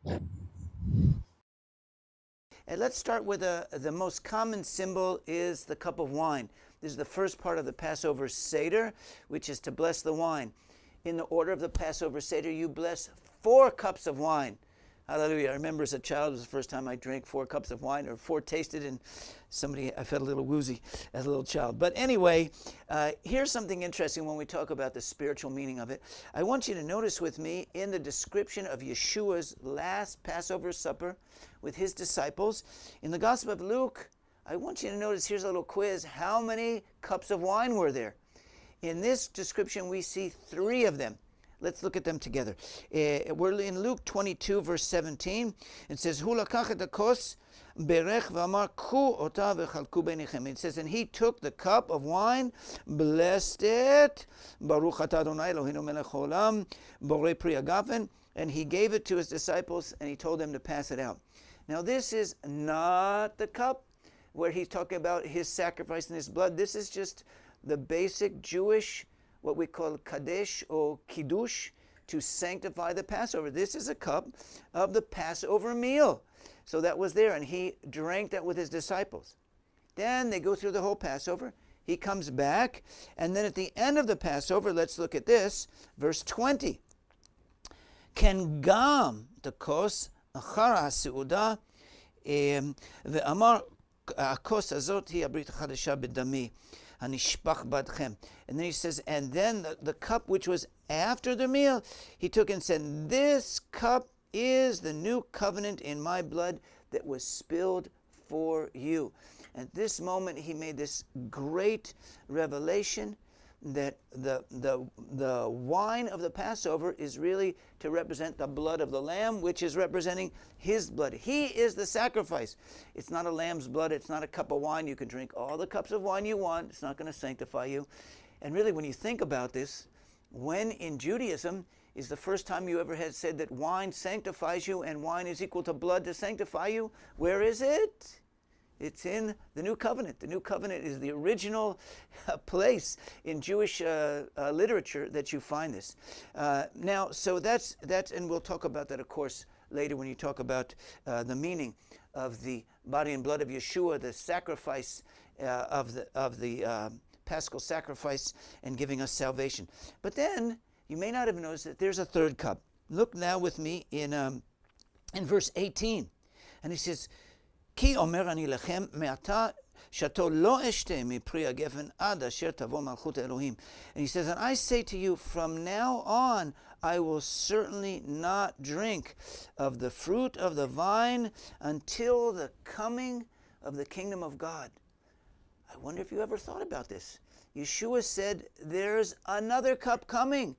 And let's start with the most common symbol is the cup of wine. This is the first part of the Passover Seder, which is to bless the wine. In the order of the Passover Seder, you bless 4 cups of wine. Hallelujah. I remember as a child, it was the first time I drank 4 cups of wine, or 4 tasted, and I felt a little woozy as a little child. But anyway, here's something interesting when we talk about the spiritual meaning of it. I want you to notice with me in the description of Yeshua's last Passover supper with his disciples. In the Gospel of Luke, I want you to notice, here's a little quiz, how many cups of wine were there? In this description, we see 3 of them. Let's look at them together. We're in Luke 22, verse 17. It says, Hu lakach et hakos berech v'amar ku ota v'chalku beinichem. It says, and he took the cup of wine, blessed it, Baruch atah Adonai Eloheinu melech haolam, borei pri hagafen, and he gave it to his disciples, and he told them to pass it out. Now, this is not the cup where he's talking about his sacrifice and his blood. This is just the basic Jewish, what we call kadesh or kiddush, to sanctify the Passover. This is a cup of the Passover meal. So that was there, and he drank that with his disciples. Then they go through the whole Passover. He comes back, and then at the end of the Passover, let's look at this, verse 20. Ken gam takos achar ha'seuda ve'amar הכוס הזאת היא הברית החדשה בדמי הנשפך בעדכם. And then he says, and then the cup which was after the meal, he took and said, this cup is the new covenant in my blood that was spilled for you. At this moment, he made this great revelation that the wine of the Passover is really to represent the blood of the Lamb, which is representing his blood. He is the sacrifice. It's not a lamb's blood. It's not a cup of wine. You can drink all the cups of wine you want. It's not going to sanctify you. And really, when you think about this, when in Judaism is the first time you ever had said that wine sanctifies you and wine is equal to blood to sanctify you, where is it? It's in the New Covenant. The New Covenant is the original place in Jewish literature that you find this. Now, so that's, and we'll talk about that, of course, later when you talk about the meaning of the body and blood of Yeshua, the sacrifice of the Paschal sacrifice and giving us salvation. But then you may not have noticed that there's a third cup. Look now with me in verse 18, and he says, כי אומר אני לכם, מעתה שתו לא אשתה מפרי הגפן עד אשר תבוא מלכות האלוהים. And he says, and I say to you, from now on, I will certainly not drink of the fruit of the vine until the coming of the kingdom of God. I wonder if you ever thought about this. Yeshua said, there's another cup coming.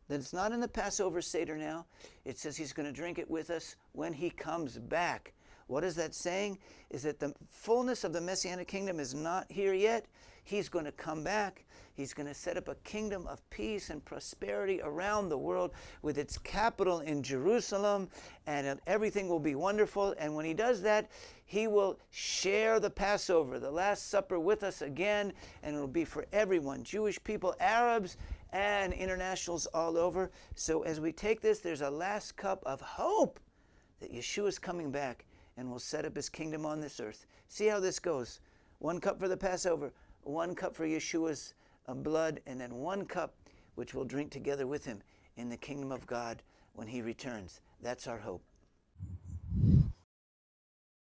That it's not in the Passover Seder now. It says he's going to drink it with us when he comes back. What is that saying? Is that the fullness of the Messianic kingdom is not here yet. He's going to come back. He's going to set up a kingdom of peace and prosperity around the world with its capital in Jerusalem, and everything will be wonderful. And when he does that, he will share the Passover, the Last Supper, with us again, and it will be for everyone, Jewish people, Arabs, and internationals all over. So as we take this, there's a last cup of hope that Yeshua is coming back and will set up his kingdom on this earth. See how this goes. 1 cup for the Passover, 1 cup for Yeshua's blood, and then 1 cup which we'll drink together with him in the kingdom of God when he returns. That's our hope.